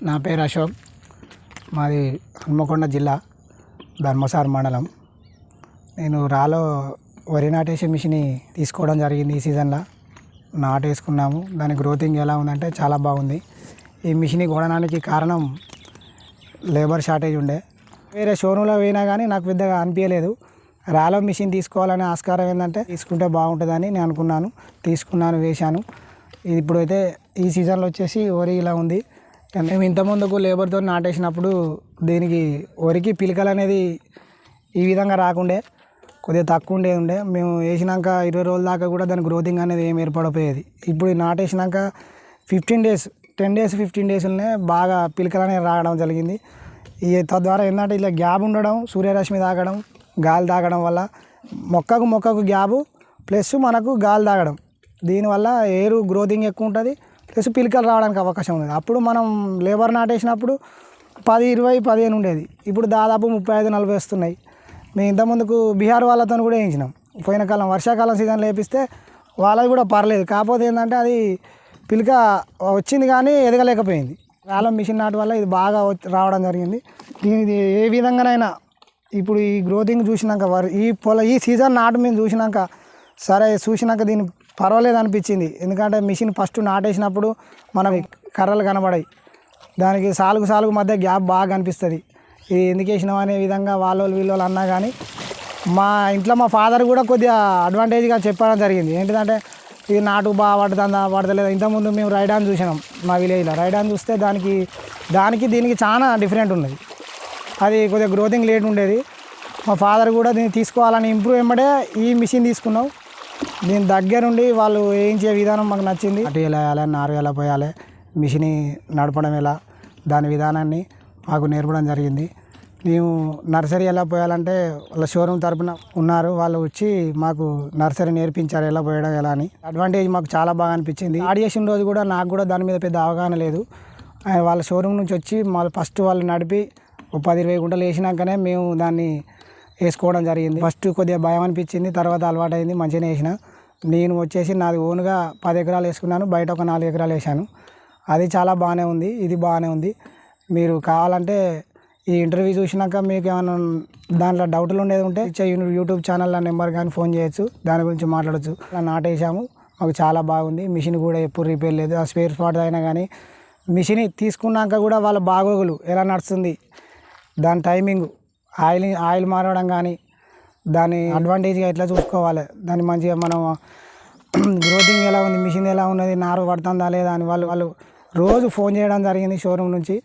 నా పేరు అశోక్. మాది హన్మకొండ జిల్లా ధర్మసార్ మండలం. నేను రాలో వరి నాటేసే మిషన్ని తీసుకోవడం జరిగింది. ఈ సీజన్లో నాటేసుకున్నాము. దాని గ్రోతింగ్ ఎలా ఉందంటే చాలా బాగుంది. ఈ మిషన్ కొనడానికి కారణం లేబర్ షార్టేజ్ ఉండే. వేరే షోరూంలో పోయినా కానీ నాకు పెద్దగా అనిపించలేదు. రాలో మిషన్ తీసుకోవాలనే ఆస్కారం ఏంటంటే తీసుకుంటే బాగుంటుందని నేను అనుకున్నాను, తీసుకున్నాను, వేశాను. ఇది ఇప్పుడైతే ఈ సీజన్లో వచ్చేసి వరి ఇలా ఉంది. మేము ఇంతకుముందుకు లేబర్తో నాటేసినప్పుడు దీనికి వరికి పిలకలు అనేది ఈ విధంగా రాకుండే, కొద్దిగా తక్కువ ఉండే. మేము వేసినాక 20 రోజుల దాకా కూడా దాని గ్రోతింగ్ అనేది ఏం ఏర్పడపోయేది. ఇప్పుడు నాటేసినాక 10 డేస్ 15 డేస్లోనే బాగా పిలకలు అనేది రావడం జరిగింది. ఈ తద్వారా ఏంటంటే ఇలా గ్యాప్ ఉండడం, సూర్యరశ్మి తాగడం, గాలి తాగడం వల్ల మొక్కకు గ్యాపు ప్లస్ మనకు గాలి తాగడం, దీనివల్ల ఏరు గ్రోతింగ్ ఎక్కువ ఉంటుంది, ప్లస్ పిలకలు రావడానికి అవకాశం ఉంది. అప్పుడు మనం లేబర్ నాటేసినప్పుడు 10, 20, 15 ఉండేది. ఇప్పుడు దాదాపు 35-40 వస్తున్నాయి. మేము ఇంతకుముందుకు బీహార్ వాళ్ళతో కూడా వేయించినాం. పోయిన కాలం వర్షాకాలం సీజన్లో వేపిస్తే వాళ్ళది కూడా పర్లేదు. కాకపోతే ఏంటంటే అది పిలక వచ్చింది కానీ ఎదగలేకపోయింది. రాలం మిషన్ నాటు వల్ల ఇది బాగా రావడం జరిగింది. దీనిది ఏ విధంగానైనా ఇప్పుడు ఈ గ్రోతింగ్ చూసినాక ఈ సీజన్ నాటు మేము చూసినాక చూసినాక దీన్ని పర్వాలేదు అనిపించింది. ఎందుకంటే మిషన్ ఫస్ట్ నాటేసినప్పుడు మనకి కర్రలు కనబడాయి, దానికి సాలుగు మధ్య గ్యాప్ బాగా కనిపిస్తుంది. ఇది ఎందుకు వేసినాం అనే విధంగా వీళ్ళు అన్నా కానీ మా ఇంట్లో మా ఫాదర్ కూడా కొద్దిగా అడ్వాంటేజ్గా చెప్పడం జరిగింది. ఏంటిదంటే ఇది నాటు బాగా పడతలేదు. ఇంతకుముందు మేము రైడాన్ చూసినాం మా విలేజ్లో. రైడాన్ చూస్తే దానికి దీనికి చాలా డిఫరెంట్ ఉన్నది. అది కొద్దిగా గ్రోతింగ్ లేట్ ఉండేది. మా ఫాదర్ కూడా దీన్ని తీసుకోవాలని ఇంప్రూవ్ వెంబడే ఈ మిషన్ తీసుకున్నాం. దీని దగ్గరుండి వాళ్ళు వేయించే విధానం మాకు నచ్చింది. అటు ఎలా వేయాలి, నారు ఎలా పోయాలి, మిషన్ నడపడం ఎలా, దాని విధానాన్ని మాకు నేర్పడం జరిగింది. మేము నర్సరీ ఎలా పోయాలంటే వాళ్ళ షోరూమ్ తరపున ఉన్నారు, వాళ్ళు వచ్చి మాకు నర్సరీ నేర్పించారు ఎలా పోయడం ఎలా అని. అడ్వాంటేజ్ మాకు చాలా బాగా అనిపించింది. స్టార్ట్ చేసిన రోజు కూడా నాకు కూడా దాని మీద పెద్ద అవగాహన లేదు. వాళ్ళ షోరూమ్ నుంచి వచ్చి ఫస్ట్ వాళ్ళు నడిపి 10-20 గుంటలు వేసినాకనే మేము దాన్ని వేసుకోవడం జరిగింది. ఫస్ట్ కొద్దిగా భయం అనిపించింది, తర్వాత అలవాటు అయింది, మంచిగానే వేసిన. నేను వచ్చేసి నాది ఓన్గా 10 ఎకరాలు వేసుకున్నాను, బయట ఒక 4 ఎకరాలు వేసాను. అది చాలా బాగానే ఉంది, ఇది బాగానే ఉంది. మీరు కావాలంటే ఈ ఇంటర్వ్యూ చూసినాక మీకు ఏమైనా దాంట్లో డౌట్లు ఉండేది ఉంటే యూట్యూబ్ ఛానల్ నెంబర్ కానీ ఫోన్ చేయొచ్చు, దాని గురించి మాట్లాడచ్చు. అలా నాటేసాము, మాకు చాలా బాగుంది. మిషన్ కూడా ఎప్పుడు రిపేర్ లేదు. ఆ స్పేర్ స్పాట్ అయినా కానీ మిషన్ తీసుకున్నాక కూడా వాళ్ళ బాగోగులు ఎలా నడుస్తుంది, దాని టైమింగ్, ఆయిల్ మారడం కానీ, దాని అడ్వాంటేజ్గా ఎట్లా చూసుకోవాలి, దాన్ని మంచిగా మనం గ్రోతింగ్ ఎలా ఉంది, మిషన్ ఎలా ఉన్నది, నారు పడుతుందా లేదా అని వాళ్ళు రోజు ఫోన్ చేయడం జరిగింది షోరూమ్ నుంచి.